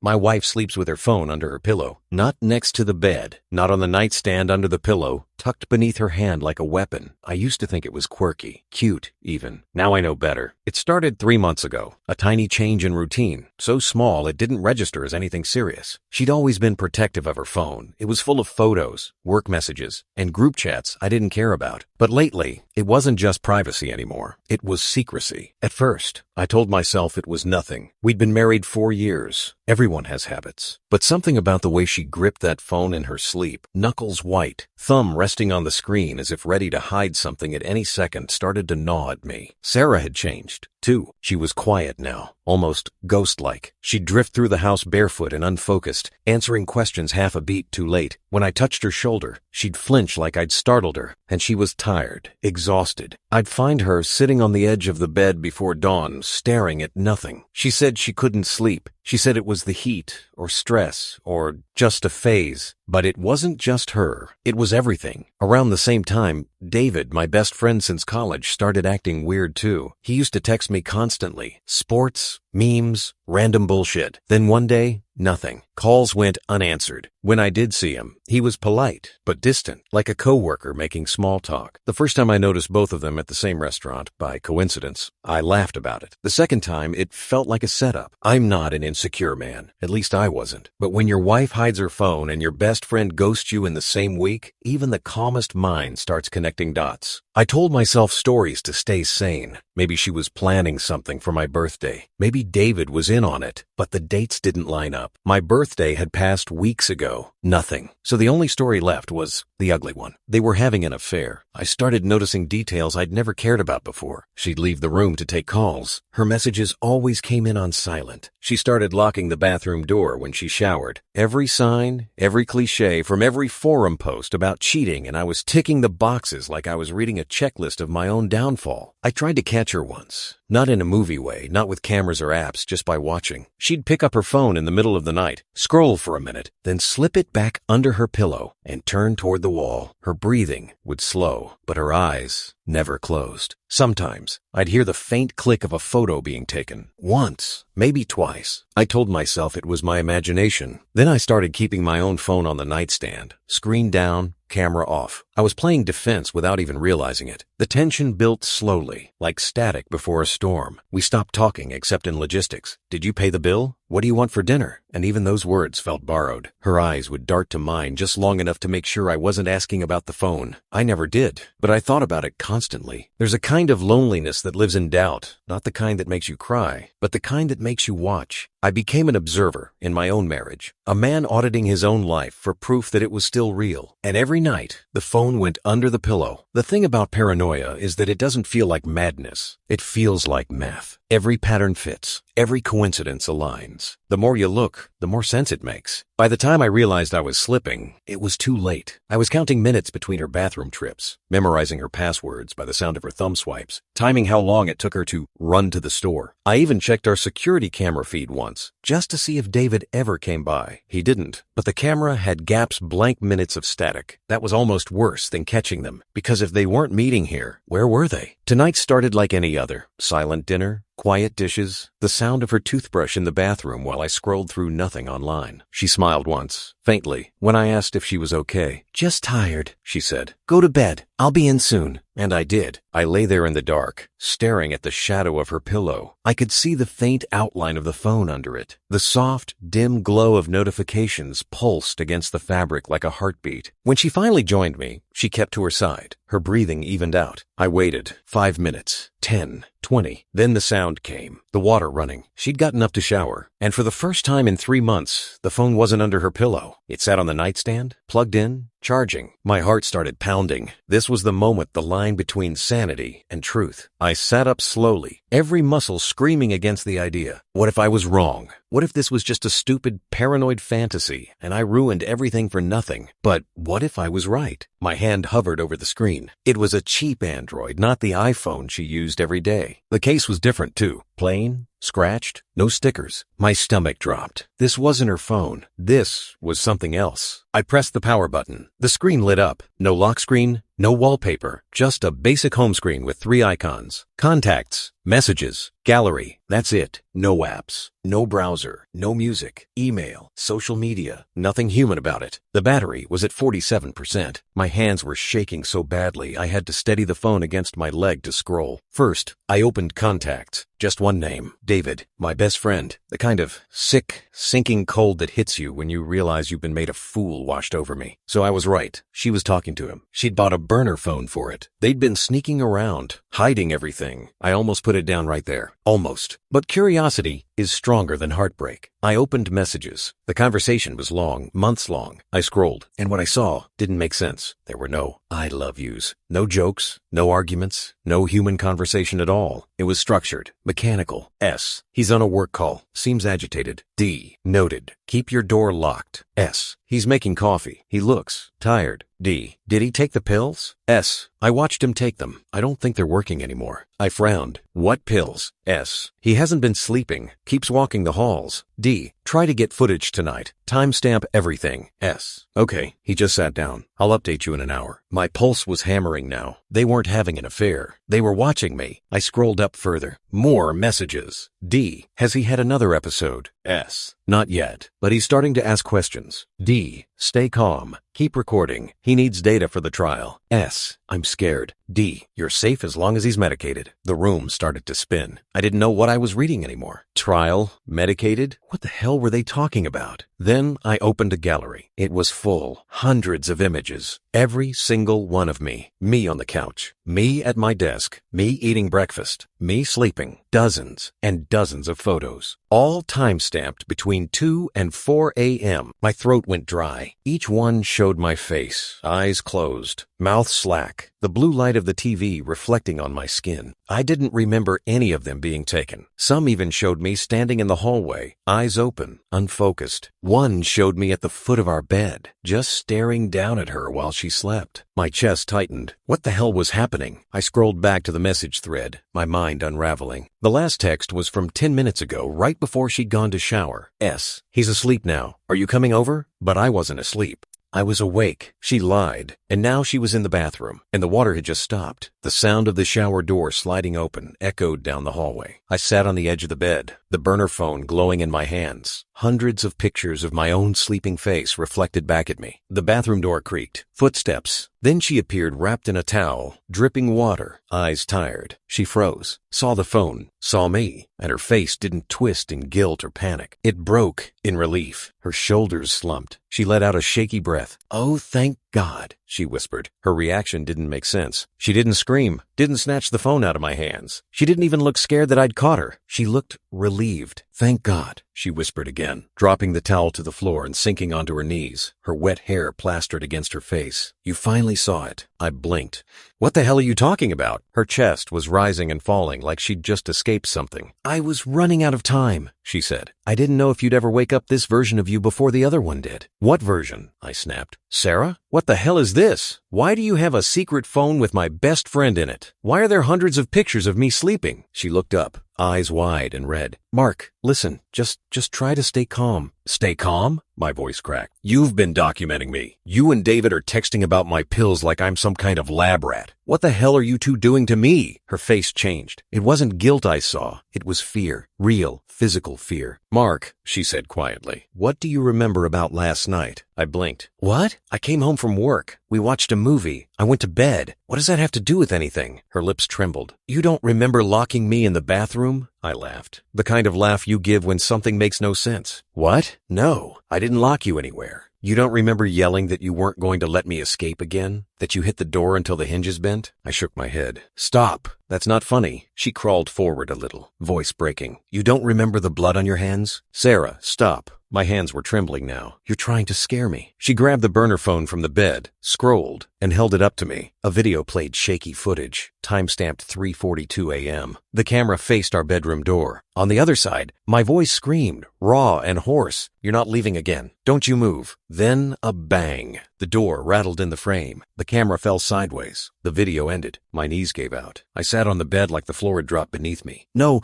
My wife sleeps with her phone under her pillow, not next to the bed, not on the nightstand under the pillow, tucked beneath her hand like a weapon. I used to think it was quirky, cute even. Now I know better. It started 3 months ago, a tiny change in routine, so small it didn't register as anything serious. She'd always been protective of her phone. It was full of photos, work messages, and group chats I didn't care about. But lately, it wasn't just privacy anymore. It was secrecy. At first, I told myself it was nothing. We'd been married 4 years. Everyone has habits. But something about the way she gripped that phone in her sleep, knuckles white, thumb resting on the screen as if ready to hide something at any second, started to gnaw at me. Sarah had changed, too. She was quiet now, almost ghost-like. She'd drift through the house barefoot and unfocused, answering questions half a beat too late. When I touched her shoulder, she'd flinch like I'd startled her, and she was tired, exhausted. I'd find her sitting on the edge of the bed before dawn, staring at nothing. She said she couldn't sleep. She said it was the heat, or stress, or just a phase. But it wasn't just her. It was everything. Around the same time, David, my best friend since college, started acting weird too. He used to text me constantly. Sports, memes, random bullshit. Then one day, nothing. Calls went unanswered. When I did see him, he was polite, but distant, like a coworker making small talk. The first time I noticed both of them at the same restaurant, by coincidence, I laughed about it. The second time, it felt like a setup. I'm not an insecure man. At least I wasn't. But when your wife hides her phone and your best friend ghosts you in the same week, even the calmest mind starts connecting dots. I told myself stories to stay sane. Maybe she was planning something for my birthday. Maybe David was in on it, but the dates didn't line up. My birthday had passed weeks ago. Nothing. So the only story left was the ugly one. They were having an affair. I started noticing details I'd never cared about before. She'd leave the room to take calls. Her messages always came in on silent. She started locking the bathroom door when she showered. Every sign, every cliche from every forum post about cheating, and I was ticking the boxes like I was reading a checklist of my own downfall. I tried to catch her once. Not in a movie way, not with cameras or apps, just by watching. She'd pick up her phone in the middle of the night, scroll for a minute, then slip it back under her pillow and turn toward the wall. Her breathing would slow, but her eyes never closed. Sometimes I'd hear the faint click of a photo being taken. Once, maybe twice. I told myself it was my imagination. Then I started keeping my own phone on the nightstand, screen down, camera off. I was playing defense without even realizing it. The tension built slowly, like static before a storm. We stopped talking except in logistics. Did you pay the bill? What do you want for dinner? And even those words felt borrowed. Her eyes would dart to mine just long enough to make sure I wasn't asking about the phone. I never did, but I thought about it constantly. There's a kind of loneliness that lives in doubt, not the kind that makes you cry, but the kind that makes you watch. I became an observer in my own marriage, a man auditing his own life for proof that it was still real. And every night, the phone went under the pillow. The thing about paranoia is that it doesn't feel like madness. It feels like math. Every pattern fits. Every coincidence aligns. The more you look, the more sense it makes. By the time I realized I was slipping, it was too late. I was counting minutes between her bathroom trips, memorizing her passwords by the sound of her thumb swipes, timing how long it took her to run to the store. I even checked our security camera feed once, just to see if David ever came by. He didn't, but the camera had gaps, blank minutes of static. That was almost worse than catching them, because if they weren't meeting here, where were they? Tonight started like any other. Silent dinner, quiet dishes, the sound of her toothbrush in the bathroom while I scrolled through nothing online. She smiled once, faintly, when I asked if she was okay. "Just tired," she said. "Go to bed. I'll be in soon." And I did. I lay there in the dark, staring at the shadow of her pillow. I could see the faint outline of the phone under it. The soft, dim glow of notifications pulsed against the fabric like a heartbeat. When she finally joined me, she kept to her side. Her breathing evened out. I waited. 5 minutes. 10. 20. Then the sound came. The water running. She'd gotten up to shower. And for the first time in 3 months, the phone wasn't under her pillow. It sat on the nightstand, plugged in, charging. My heart started pounding. This was the moment the line between sanity and truth. I sat up slowly, every muscle screaming against the idea. What if I was wrong? What if this was just a stupid, paranoid fantasy, and I ruined everything for nothing? But what if I was right? My hand hovered over the screen. It was a cheap Android, not the iPhone she used every day. The case was different, too. Plain, scratched, no stickers. My stomach dropped. This wasn't her phone. This was something else. I pressed the power button. The screen lit up. No lock screen, no wallpaper, just a basic home screen with 3 icons. Contacts, Messages. Gallery. That's it. No apps. No browser. No music. Email. Social media. Nothing human about it. The battery was at 47%. My hands were shaking so badly I had to steady the phone against my leg to scroll. First, I opened contacts. Just one name. David. My best friend. The kind of sick, sinking cold that hits you when you realize you've been made a fool washed over me. So I was right. She was talking to him. She'd bought a burner phone for it. They'd been sneaking around, hiding everything. I almost put it down right there. Almost. But curiosity is stronger than heartbreak. I opened messages. The conversation was long, months long. I scrolled, and what I saw didn't make sense. There were no I love yous, no jokes, no arguments, no human conversation at all. It was structured, mechanical. S. He's on a work call. Seems agitated. D. Noted. Keep your door locked. S. He's making coffee. He looks tired. D. Did he take the pills? S. I watched him take them. I don't think they're working anymore. I frowned. What pills? S. He hasn't been sleeping. Keeps walking the halls. D. Try to get footage tonight. Timestamp everything. S. Okay. He just sat down. I'll update you in an hour. My pulse was hammering now. They weren't having an affair. They were watching me. I scrolled up further. More messages. D. Has he had another episode? S. Not yet, but he's starting to ask questions. D. Stay calm. Keep recording. He needs data for the trial. S. I'm scared. D. You're safe as long as he's medicated. The room started to spin. I didn't know what I was reading anymore. Trial? Medicated? What the hell were they talking about? Then I opened a gallery. It was full. Hundreds of images. Every single one of me. Me on the couch. Me at my desk. Me eating breakfast. Me sleeping. Dozens and dozens of photos. All time-stamped between 2 and 4 a.m. My throat went dry. Each one showed my face. Eyes closed. Mouth slack. The blue light of the TV reflecting on my skin. I didn't remember any of them being taken. Some even showed me standing in the hallway, eyes open, unfocused. One showed me at the foot of our bed, just staring down at her while she slept. My chest tightened. What the hell was happening? I scrolled back to the message thread, my mind unraveling. The last text was from 10 minutes ago, right before she'd gone to shower. S. He's asleep now. Are you coming over? But I wasn't asleep. I was awake. She lied. And now she was in the bathroom, and the water had just stopped. The sound of the shower door sliding open echoed down the hallway. I sat on the edge of the bed, the burner phone glowing in my hands. Hundreds of pictures of my own sleeping face reflected back at me. The bathroom door creaked. Footsteps. Then she appeared wrapped in a towel, dripping water, eyes tired. She froze, saw the phone, saw me, and her face didn't twist in guilt or panic. It broke in relief. Her shoulders slumped. She let out a shaky breath. Oh, thank God, she whispered. Her reaction didn't make sense. She didn't scream, didn't snatch the phone out of my hands. She didn't even look scared that I'd caught her. She looked relieved. Thank God, she whispered again, dropping the towel to the floor and sinking onto her knees, her wet hair plastered against her face. You finally saw it. I blinked. What the hell are you talking about? Her chest was rising and falling like she'd just escaped something. I was running out of time, she said. I didn't know if you'd ever wake up this version of you before the other one did. What version? I snapped. Sarah? What the hell is this? Why do you have a secret phone with my best friend in it? Why are there hundreds of pictures of me sleeping? She looked up, eyes wide and red. Mark, listen, just try to stay calm. Stay calm? My voice cracked. You've been documenting me. You and David are texting about my pills like I'm some kind of lab rat. What the hell are you two doing to me? Her face changed. It wasn't guilt I saw. It was fear. Real, physical fear. Mark, she said quietly, what do you remember about last night? I blinked. What? I came home from work. We watched a movie. I went to bed. What does that have to do with anything? Her lips trembled. You don't remember locking me in the bathroom? I laughed. The kind of laugh you give when something makes no sense. What? No, I didn't lock you anywhere. You don't remember yelling that you weren't going to let me escape again? That you hit the door until the hinges bent? I shook my head. Stop. That's not funny. She crawled forward a little, voice breaking. You don't remember the blood on your hands? Sarah, stop. My hands were trembling now. You're trying to scare me. She grabbed the burner phone from the bed, scrolled, and held it up to me. A video played shaky footage, time-stamped 3:42 a.m. The camera faced our bedroom door. On the other side, my voice screamed, raw and hoarse. You're not leaving again. Don't you move. Then a bang. The door rattled in the frame. The camera fell sideways. The video ended. My knees gave out. I sat on the bed like the floor had dropped beneath me. No,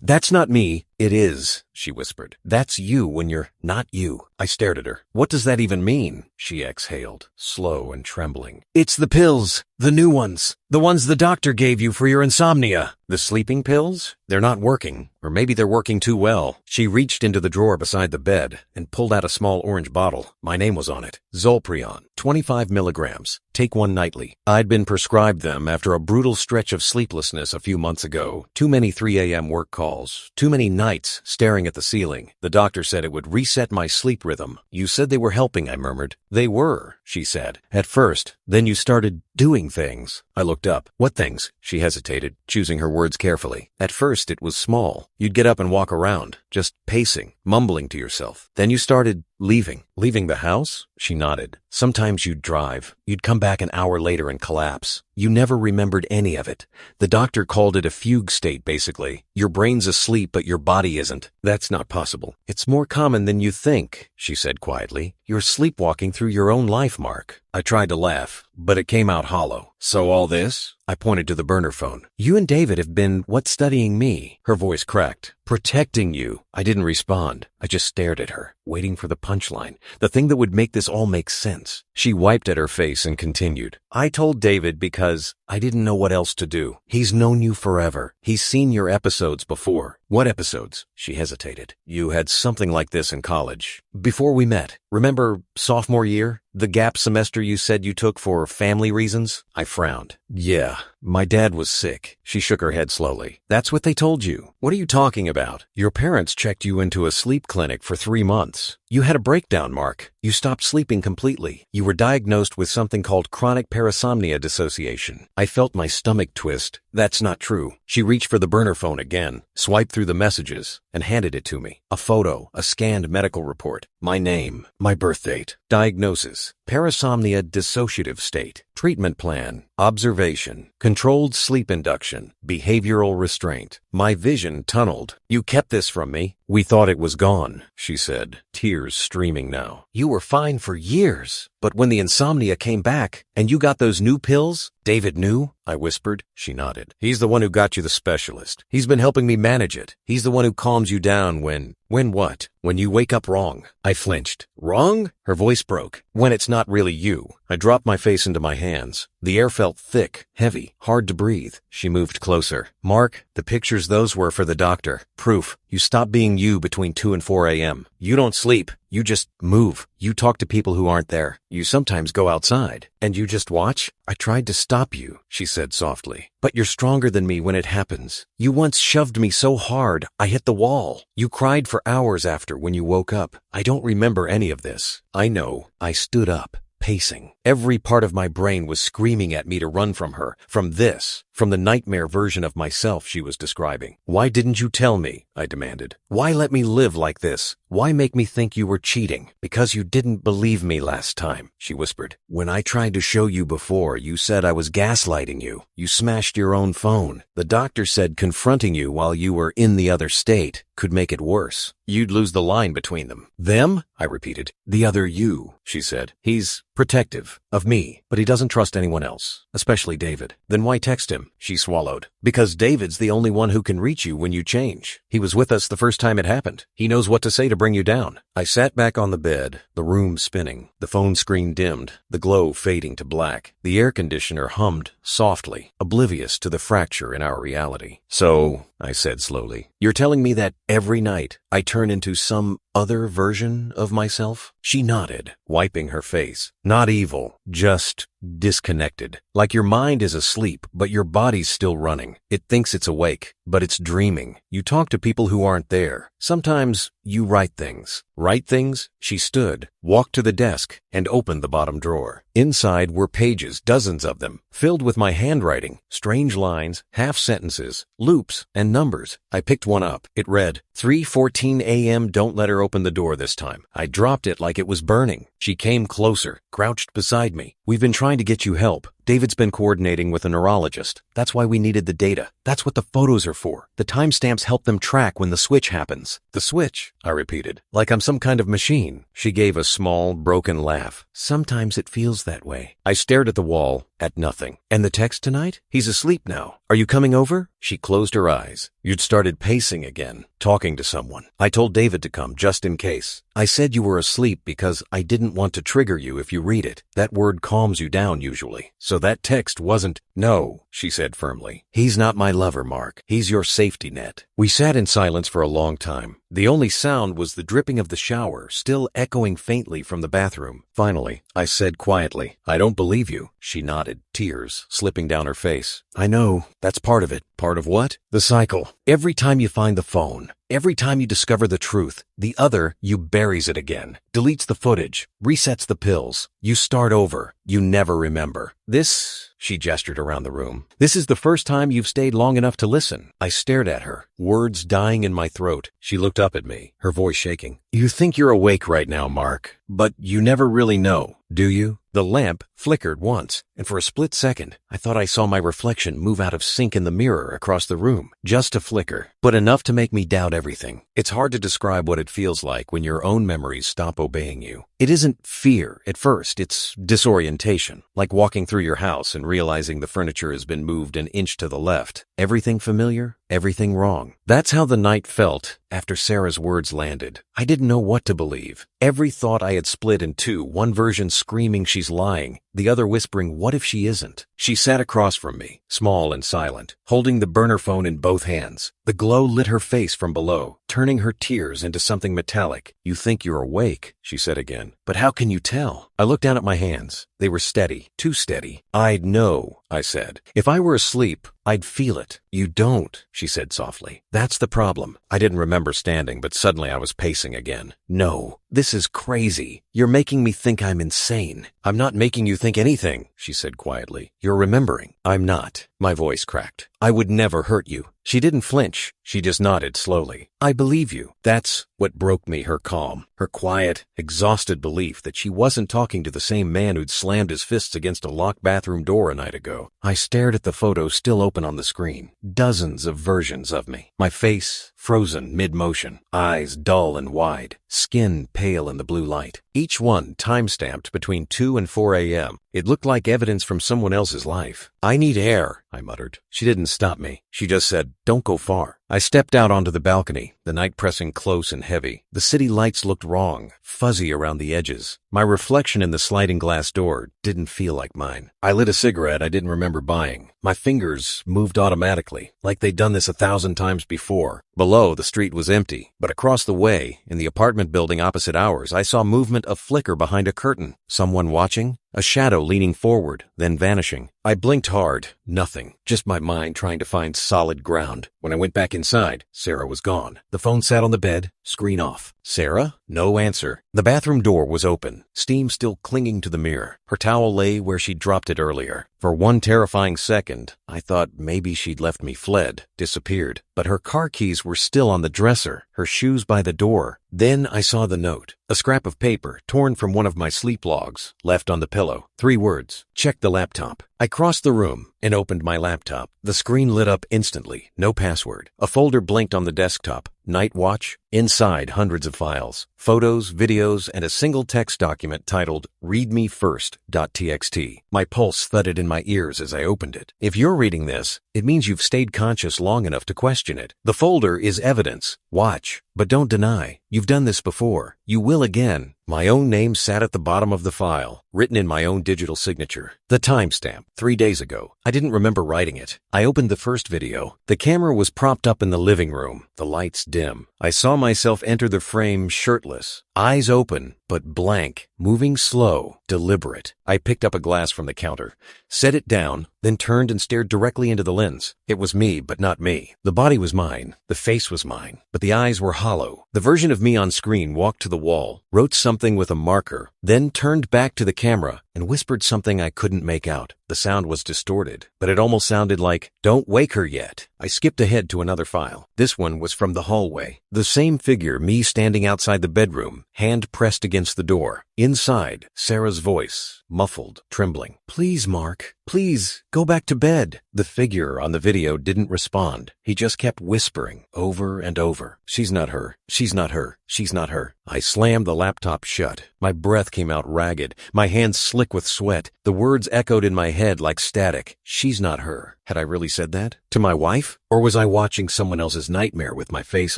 that's not me. It is, she whispered. That's you when you're not you. I stared at her. What does that even mean? She exhaled, slow and trembling. It's the pills. The new ones. The ones the doctor gave you for your insomnia. The sleeping pills? They're not working, or maybe they're working too well. She reached into the drawer beside the bed and pulled out a small orange bottle. My name was on it. Zolprion, 25 milligrams. Take one nightly. I'd been prescribed them after a brutal stretch of sleeplessness a few months ago. Too many 3 a.m. work calls. Too many nights staring at the ceiling. The doctor said it would reset my sleep rhythm. You said they were helping, I murmured. They were, she said. At first. Then you started doing things. I looked up. What things? She hesitated, choosing her words carefully. At first, it was small. You'd get up and walk around, just pacing, mumbling to yourself. Then you started leaving. Leaving the house? She nodded. Sometimes you'd drive. You'd come back an hour later and collapse. You never remembered any of it. The doctor called it a fugue state, basically. Your brain's asleep, but your body isn't. That's not possible. It's more common than you think, she said quietly. You're sleepwalking through your own life, Mark. I tried to laugh, but it came out hollow. So all this? I pointed to the burner phone. You and David have been, studying me? Her voice cracked. Protecting you. I didn't respond. I just stared at her, waiting for the punchline, the thing that would make this all make sense. She wiped at her face and continued. I told David because I didn't know what else to do. He's known you forever. He's seen your episodes before. What episodes? She hesitated. You had something like this in college. Before we met. Remember sophomore year? The gap semester you said you took for family reasons? I frowned. Yeah, my dad was sick. She shook her head slowly. That's what they told you. What are you talking about? Your parents checked you into a sleep clinic for 3 months. You had a breakdown, Mark. You stopped sleeping completely. You were diagnosed with something called chronic parasomnia dissociation. I felt my stomach twist. That's not true. She reached for the burner phone again, swiped through the messages, and handed it to me. A photo, a scanned medical report, my name, my birth date, diagnosis, parasomnia dissociative state, treatment plan, observation, controlled sleep induction, behavioral restraint. My vision tunneled. You kept this from me. We thought it was gone, she said, tears streaming now. You were fine for years. But when the insomnia came back and you got those new pills, David knew? I whispered. She nodded. He's the one who got you the specialist. He's been helping me manage it. He's the one who calms you down when what? When you wake up wrong. I flinched. Wrong? Her voice broke. When it's not really you. I dropped my face into my hands. The air felt thick, heavy, hard to breathe. She moved closer. Mark, the pictures those were for the doctor. Proof. You stopped being you between 2 and 4 a.m. You don't sleep. You just move. You talk to people who aren't there. You sometimes go outside. And you just watch? I tried to stop you, she said softly. But you're stronger than me when it happens. You once shoved me so hard, I hit the wall. You cried for hours after when you woke up. I don't remember any of this. I know. I stood up, pacing. Every part of my brain was screaming at me to run from her, from the nightmare version of myself she was describing. Why didn't you tell me? I demanded. Why let me live like this? Why make me think you were cheating? Because you didn't believe me last time, she whispered. When I tried to show you before, you said I was gaslighting you. You smashed your own phone. The doctor said confronting you while you were in the other state could make it worse. You'd lose the line between them. Them? I repeated. The other you, she said. He's protective of me, but he doesn't trust anyone else, especially David. Then why text him? She swallowed. Because David's the only one who can reach you when you change. He was with us the first time it happened. He knows what to say to bring you down. I sat back on the bed, the room spinning, the phone screen dimmed, the glow fading to black. The air conditioner hummed softly, oblivious to the fracture in our reality. So, I said slowly, you're telling me that every night I turn into some other version of myself? She nodded, wiping her face. Not evil, just disconnected. Like your mind is asleep, but your body's still running. It thinks it's awake, but it's dreaming. You talk to people who aren't there. Sometimes you write things. Write things? She stood, walked to the desk, and opened the bottom drawer. Inside were pages, dozens of them, filled with my handwriting, strange lines, half sentences, loops, and numbers. I picked one up. It read, 3:14 a.m. Don't let her open the door this time. I dropped it like it was burning. She came closer, crouched beside me. We've been trying to get you help. David's been coordinating with a neurologist. That's why we needed the data. That's what the photos are for. The timestamps help them track when the switch happens. The switch, I repeated, like I'm some kind of machine. She gave a small, broken laugh. Sometimes it feels that way. I stared at the wall, at nothing. And the text tonight? He's asleep now. Are you coming over? She closed her eyes. You'd started pacing again, talking to someone. I told David to come just in case. I said you were asleep because I didn't want to trigger you if you read it. That word calm calms you down usually. So that text wasn't, "No," she said firmly. "He's not my lover, Mark. He's your safety net." We sat in silence for a long time. The only sound was the dripping of the shower, still echoing faintly from the bathroom. Finally, I said quietly, "I don't believe you." She nodded, tears slipping down her face. "I know. That's part of it." "Part of what?" "The cycle. Every time you find the phone, every time you discover the truth, the other you buries it again, deletes the footage, resets the pills. You start over. You never remember. This," she gestured around the room, "this is the first time you've stayed long enough to listen." I stared at her, words dying in my throat. She looked up at me, her voice shaking. "You think you're awake right now, Mark, but you never really know, do you?" The lamp flickered once, and for a split second, I thought I saw my reflection move out of sync in the mirror across the room. Just a flicker, but enough to make me doubt everything. It's hard to describe what it feels like when your own memories stop obeying you. It isn't fear at first, it's disorientation, like walking through your house and realizing the furniture has been moved an inch to the left. Everything familiar, everything wrong. That's how the night felt after Sarah's words landed. I didn't know what to believe. Every thought I had split in two, one version screaming she's lying, the other whispering, what if she isn't? She sat across from me, small and silent, holding the burner phone in both hands. The glow lit her face from below, turning her tears into something metallic. "You think you're awake," she said again, "but how can you tell?" I looked down at my hands. They were steady, too steady. "I'd know," I said. "If I were asleep, I'd feel it." "You don't," she said softly. "That's the problem." I didn't remember standing, but suddenly I was pacing again. "No, this is crazy. You're making me think I'm insane." "I'm not making you think anything," she said quietly. "You're remembering." "I'm not." My voice cracked. "I would never hurt you." She didn't flinch. She just nodded slowly. "I believe you." That's what broke me, her calm, her quiet, exhausted belief that she wasn't talking to the same man who'd slammed his fists against a locked bathroom door a night ago. I stared at the photo still open on the screen. Dozens of versions of me. My face frozen mid-motion, eyes dull and wide, skin pale in the blue light. Each one time-stamped between 2 and 4 a.m. It looked like evidence from someone else's life. "I need air," I muttered. She didn't stop me. She just said, "Don't go far." I stepped out onto the balcony, the night pressing close and heavy. The city lights looked wrong, fuzzy around the edges. My reflection in the sliding glass door didn't feel like mine. I lit a cigarette I didn't remember buying. My fingers moved automatically, like they'd done this 1,000 times before. Below, the street was empty, but across the way, in the apartment building opposite ours, I saw movement of flicker behind a curtain. Someone watching? A shadow leaning forward, then vanishing. I blinked hard. Nothing. Just my mind trying to find solid ground. When I went back inside, Sarah was gone. The phone sat on the bed, screen off. Sarah? No answer. The bathroom door was open, steam still clinging to the mirror. Her towel lay where she'd dropped it earlier. For one terrifying second, I thought maybe she'd left me, fled, disappeared. But her car keys were still on the dresser, her shoes by the door. Then I saw the note. A scrap of paper, torn from one of my sleep logs, left on the pillow. 3 words. Check the laptop. I crossed the room and opened my laptop. The screen lit up instantly. No password. A folder blinked on the desktop. Night watch. Inside, hundreds of files. Photos, videos, and a single text document titled readmefirst.txt. My pulse thudded in my ears as I opened it. If you're reading this, it means you've stayed conscious long enough to question it. The folder is evidence. Watch, but don't deny. You've done this before. You will again. My own name sat at the bottom of the file, written in my own digital signature. The timestamp, 3 days ago. I didn't remember writing it. I opened the first video. The camera was propped up in the living room, the lights dim. I saw myself enter the frame shirtless, eyes open, but blank, moving slow, deliberate. I picked up a glass from the counter, set it down, then turned and stared directly into the lens. It was me, but not me. The body was mine. The face was mine, but the eyes were hollow. The version of me on screen walked to the wall, wrote something with a marker, then turned back to the camera and whispered something I couldn't make out. The sound was distorted, but it almost sounded like, "Don't wake her yet." I skipped ahead to another file. This one was from the hallway. The same figure, me standing outside the bedroom, hand pressed against the door. Inside, Sarah's voice, muffled, trembling. "Please, Mark, please, go back to bed." The figure on the video didn't respond. He just kept whispering over and over. "She's not her. She's not her. She's not her." I slammed the laptop shut. My breath came out ragged, my hands slick with sweat. The words echoed in my head like static. She's not her. Had I really said that? To my wife? Or Or was I watching someone else's nightmare with my face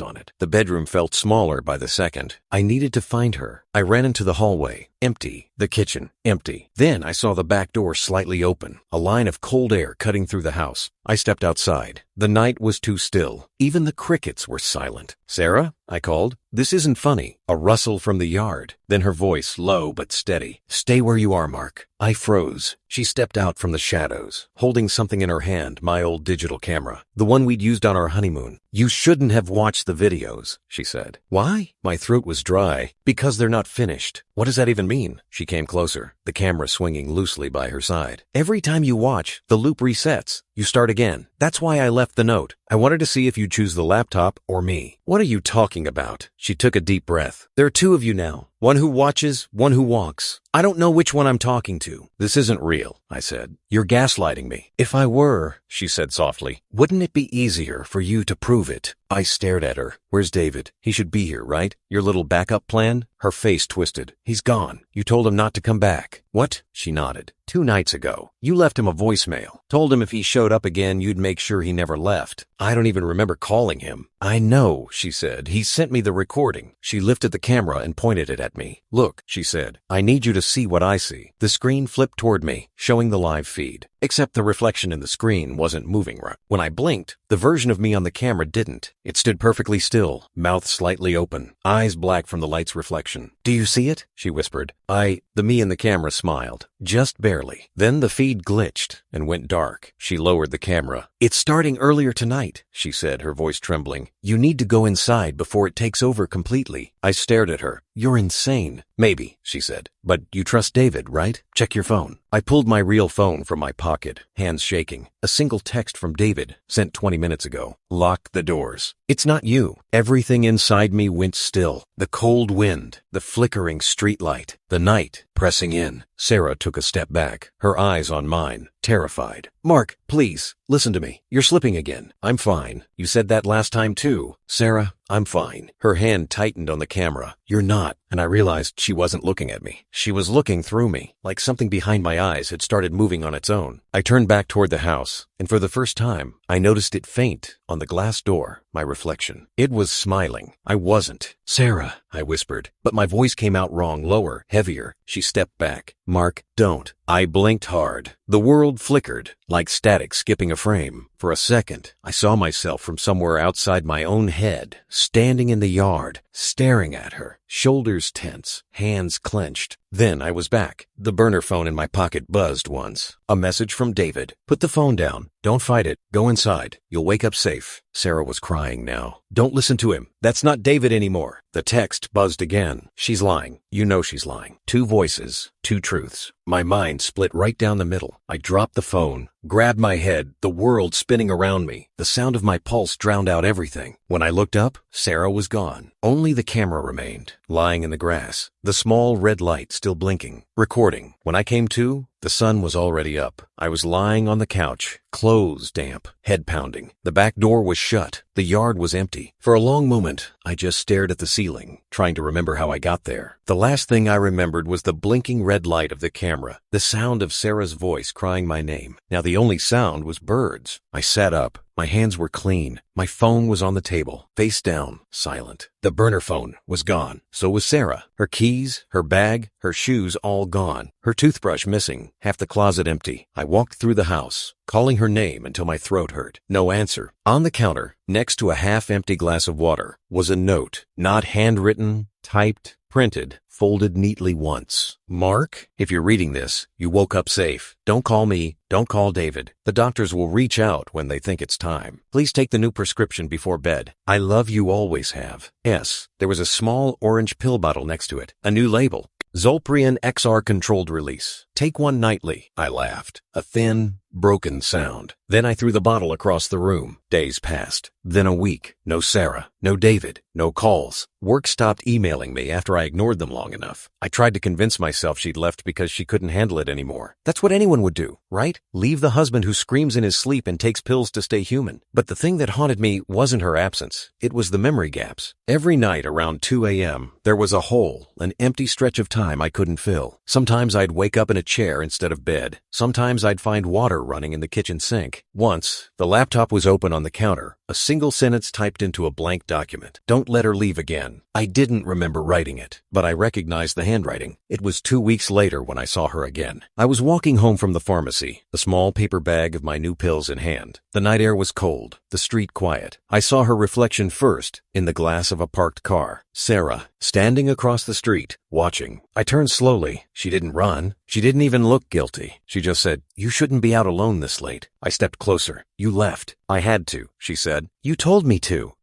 on it? The bedroom felt smaller by the second. I needed to find her. I ran into the hallway. Empty. The kitchen. Empty. Then I saw the back door slightly open, a line of cold air cutting through the house. I stepped outside. The night was too still. Even the crickets were silent. "Sarah?" I called. "This isn't funny." A rustle from the yard. Then her voice, low but steady. "Stay where you are, Mark." I froze. She stepped out from the shadows, holding something in her hand, my old digital camera, the one we'd used on our honeymoon. "You shouldn't have watched the videos," she said. "Why?" My throat was dry. "Because they're not finished." "What does that even mean?" She came closer, the camera swinging loosely by her side. "Every time you watch, the loop resets. You start again. That's why I left the note. I wanted to see if you'd choose the laptop or me." "What are you talking about?" She took a deep breath. "There are two of you now. One who watches, one who walks. I don't know which one I'm talking to." "This isn't real," I said. "You're gaslighting me." "If I were," she said softly, "wouldn't it be easier for you to prove it?" I stared at her. "Where's David? He should be here, right? Your little backup plan?" Her face twisted. "He's gone. You told him not to come back." "What?" She nodded. 2 nights ago. You left him a voicemail. Told him if he showed up again, you'd make sure he never left. I don't even remember calling him." "I know," she said. "He sent me the recording." She lifted the camera and pointed it at me. "Look," she said. "I need you to see what I see." The screen flipped toward me, showing the live feed. Except the reflection in the screen wasn't moving right. When I blinked, the version of me on the camera didn't. It stood perfectly still, mouth slightly open, eyes black from the light's reflection. "Do you see it?" she whispered. The me in the camera smiled. Just barely. Then the feed glitched and went dark. She lowered the camera. "It's starting earlier tonight," she said, her voice trembling. "You need to go inside before it takes over completely." I stared at her. "You're insane." "Maybe," she said. "But you trust David, right? Check your phone." I pulled my real phone from my pocket, hands shaking. A single text from David, sent 20 minutes ago. "Lock the doors." "It's not you." Everything inside me went still. The cold wind, the flickering streetlight, the night pressing in. Sarah took a step back, her eyes on mine, terrified. "Mark, please, listen to me. You're slipping again." "I'm fine. You said that last time too." "Sarah, I'm fine." Her hand tightened on the camera. "You're not." And I realized she wasn't looking at me. She was looking through me, like something behind my eyes had started moving on its own. I turned back toward the house, and for the first time, I noticed it faint on the glass door, my reflection. It was smiling. I wasn't. "Sarah," I whispered, but my voice came out wrong, lower, heavier. She stepped back. "Mark, don't." I blinked hard. The world flickered, like static skipping a frame. For a second, I saw myself from somewhere outside my own head, standing in the yard, staring at her, shoulders tense, hands clenched. Then I was back. The burner phone in my pocket buzzed once. A message from David. "Put the phone down. Don't fight it. Go inside. You'll wake up safe." Sarah was crying now. "Don't listen to him. That's not David anymore." The text buzzed again. "She's lying. You know she's lying." 2 voices, 2 truths. My mind split right down the middle. I dropped the phone, grabbed my head, the world spinning around me. The sound of my pulse drowned out everything. When I looked up, Sarah was gone. Only the camera remained, lying in the grass, the small red light still blinking, recording. When I came to, the sun was already up. I was lying on the couch, clothes damp, head pounding. The back door was shut. The yard was empty. For a long moment, I just stared at the ceiling, trying to remember how I got there. The last thing I remembered was the blinking red light of the camera, the sound of Sarah's voice crying my name. Now the only sound was birds. I sat up. My hands were clean. My phone was on the table, face down, silent. The burner phone was gone. So was Sarah. Her keys, her bag, her shoes all gone. Her toothbrush missing, half the closet empty. I walked through the house, calling her name until my throat hurt. No answer. On the counter, next to a half-empty glass of water, was a note, not handwritten, typed, printed, folded neatly once. "Mark, if you're reading this, you woke up safe. Don't call me. Don't call David. The doctors will reach out when they think it's time. Please take the new prescription before bed. I love you, always have." S. There was a small orange pill bottle next to it. A new label. Zolprion XR controlled release. Take one nightly. I laughed. A thin, broken sound. Then I threw the bottle across the room. Days passed. Then a week. No Sarah. No David. No calls. Work stopped emailing me after I ignored them long enough. I tried to convince myself she'd left because she couldn't handle it anymore. That's what anyone would do, right? Leave the husband who screams in his sleep and takes pills to stay human. But the thing that haunted me wasn't her absence. It was the memory gaps. Every night around 2 a.m., there was a hole, an empty stretch of time I couldn't fill. Sometimes I'd wake up in a chair instead of bed. Sometimes I'd find water running in the kitchen sink. Once, the laptop was open on the counter, a single sentence typed into a blank document. Don't let her leave again. I didn't remember writing it, but I recognized the handwriting. It was 2 weeks later when I saw her again. I was walking home from the pharmacy, a small paper bag of my new pills in hand. The night air was cold, the street quiet. I saw her reflection first in the glass of a parked car. Sarah, standing across the street, watching. I turned slowly. She didn't run. She didn't even look guilty. She just said, "You shouldn't be out alone this late." I stepped closer. "You left." "I had to," she said. "You told me to."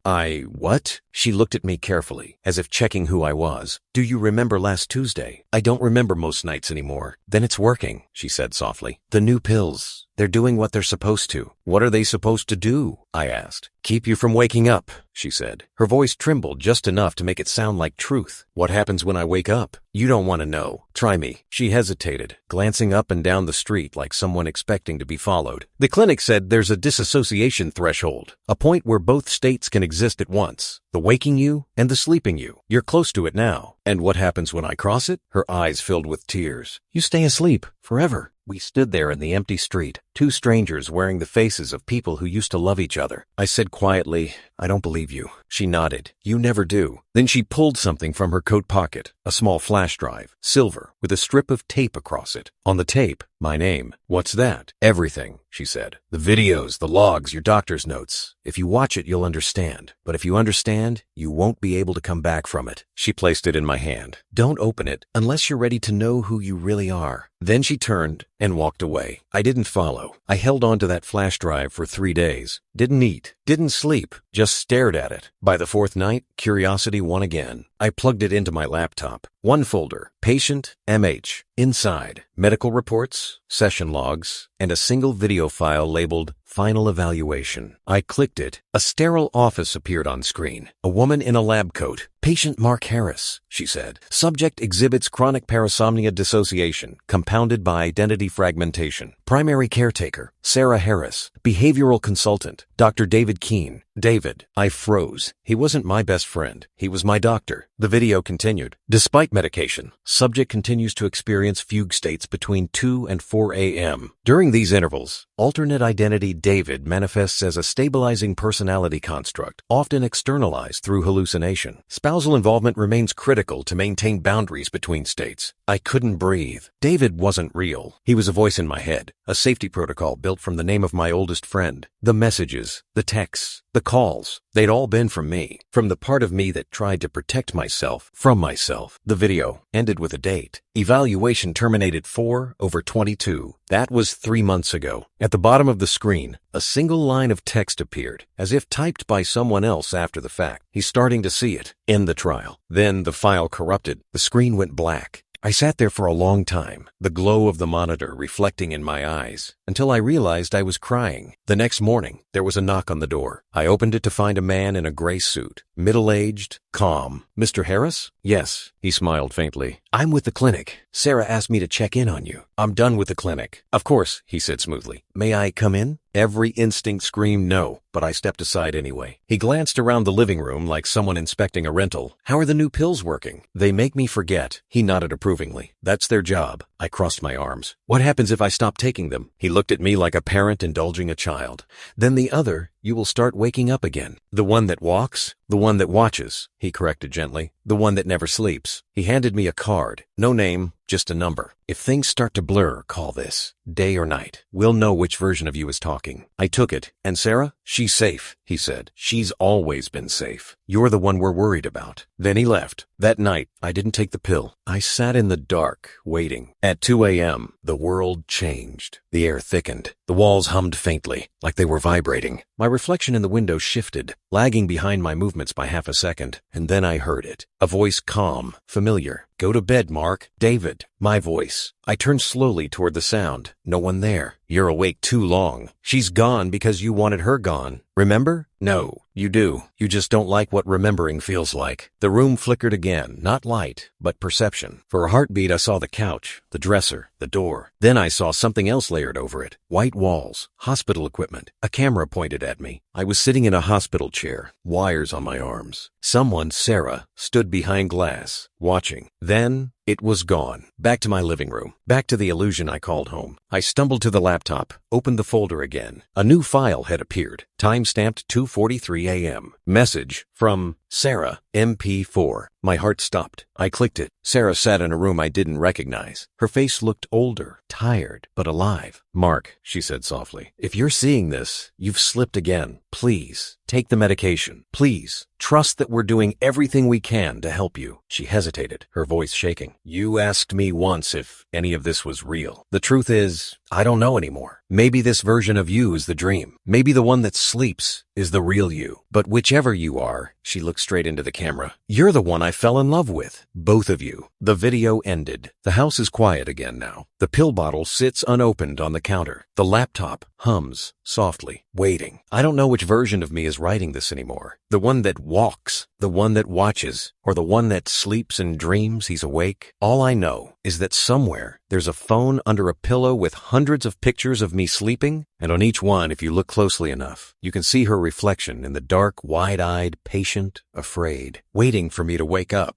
What? She looked at me carefully, as if checking who I was. "Do you remember last Tuesday?" "I don't remember most nights anymore." "Then it's working," she said softly. "The new pills. They're doing what they're supposed to." "What are they supposed to do?" I asked. "Keep you from waking up," she said. Her voice trembled just enough to make it sound like truth. "What happens when I wake up?" "You don't want to know. Try me." She hesitated, glancing up and down the street like someone expecting to be followed. "The clinic said there's a disassociation threshold, a point where both states can exist at once. The waking you and the sleeping you. You're close to it now." "And what happens when I cross it?" Her eyes filled with tears. "You stay asleep forever." We stood there in the empty street, two strangers wearing the faces of people who used to love each other. I said quietly, "I don't believe you." She nodded. "You never do." Then she pulled something from her coat pocket, a small flash drive, silver, with a strip of tape across it. On the tape, my name. "What's that?" "Everything," she said. "The videos, the logs, your doctor's notes. If you watch it, you'll understand. But if you understand, you won't be able to come back from it." She placed it in my hand. "Don't open it unless you're ready to know who you really are." Then she turned and walked away. I didn't follow. I held on to that flash drive for 3 days. Didn't eat, didn't sleep, just stared at it. By the 4th night, curiosity won again. I plugged it into my laptop. One folder, patient, MH. Inside, medical reports, session logs, and a single video file labeled Final Evaluation. I clicked it. A sterile office appeared on screen. A woman in a lab coat. "Patient Mark Harris," she said. "Subject exhibits chronic parasomnia dissociation, compounded by identity fragmentation. Primary caretaker, Sarah Harris. Behavioral consultant, Dr. David Keene." David. I froze. He wasn't my best friend. He was my doctor. The video continued. "Despite medication, subject continues to experience fugue states between 2 and 4 a.m. During these intervals, alternate identity David manifests as a stabilizing personality construct, often externalized through hallucination. Spousal involvement remains critical to maintain boundaries between states." I couldn't breathe. David wasn't real. He was a voice in my head, a safety protocol built from the name of my oldest friend. The messages, the texts, the calls, they'd all been from me, from the part of me that tried to protect myself from myself. The video ended with a date. Evaluation terminated 4/22. That was 3 months ago. At the bottom of the screen, a single line of text appeared, as if typed by someone else after the fact. He's starting to see it. End the trial. Then the file corrupted. The screen went black. I sat there for a long time, the glow of the monitor reflecting in my eyes, until I realized I was crying. The next morning, there was a knock on the door. I opened it to find a man in a gray suit, middle-aged, calm. "Mr. Harris?" "Yes," he smiled faintly. "I'm with the clinic. Sarah asked me to check in on you." "I'm done with the clinic." "Of course," he said smoothly. "May I come in?" Every instinct screamed no, but I stepped aside anyway. He glanced around the living room like someone inspecting a rental. "How are the new pills working?" "They make me forget." He nodded approvingly. "That's their job." I crossed my arms. "What happens if I stop taking them?" He looked at me like a parent indulging a child. "Then the other, you will start waking up again." "The one that walks?" "The one that watches," he corrected gently. "The one that never sleeps." He handed me a card. No name, just a number. "If things start to blur, call this. Day or night. We'll know which version of you is talking." I took it. "And Sarah?" "She's safe," he said. "She's always been safe. You're the one we're worried about." Then he left. That night, I didn't take the pill. I sat in the dark, waiting. At 2 a.m., the world changed. The air thickened. The walls hummed faintly, like they were vibrating. My reflection in the window shifted, lagging behind my movements by half a second. And then I heard it. A voice calm, familiar. "Go to bed, Mark." David. My voice. I turned slowly toward the sound. No one there. "You're awake too long. She's gone because you wanted her gone. Remember?" "No, you do. You just don't like what remembering feels like." The room flickered again, not light, but perception. For a heartbeat, I saw the couch, the dresser, the door. Then I saw something else layered over it. White walls, hospital equipment, a camera pointed at me. I was sitting in a hospital chair, wires on my arms. Someone, Sarah, stood behind glass, watching. Then It was gone. Back to my living room. Back to the illusion I called home. I stumbled to the laptop, opened the folder again. A new file had appeared, time-stamped 2:43 a.m. Message from Sarah, MP4. My heart stopped. I clicked it. Sarah sat in a room I didn't recognize. Her face looked older, tired, but alive. "Mark," she said softly, "if you're seeing this, you've slipped again. Please, take the medication. Please, trust that we're doing everything we can to help you." She hesitated, her voice shaking. "You asked me once if any of this was real. The truth is, I don't know anymore. Maybe this version of you is the dream. Maybe the one that sleeps is the real you. But whichever you are," she looked straight into the camera, "you're the one I fell in love with. Both of you." The video ended. The house is quiet again now. The pill bottle sits unopened on the counter. The laptop hums softly, waiting. I don't know which version of me is writing this anymore. The one that walks, the one that watches, or the one that sleeps and dreams he's awake. All I know is that somewhere there's a phone under a pillow with hundreds of pictures of me sleeping, and on each one, if you look closely enough, you can see her reflection in the dark, wide-eyed, patient, afraid, waiting for me to wake up.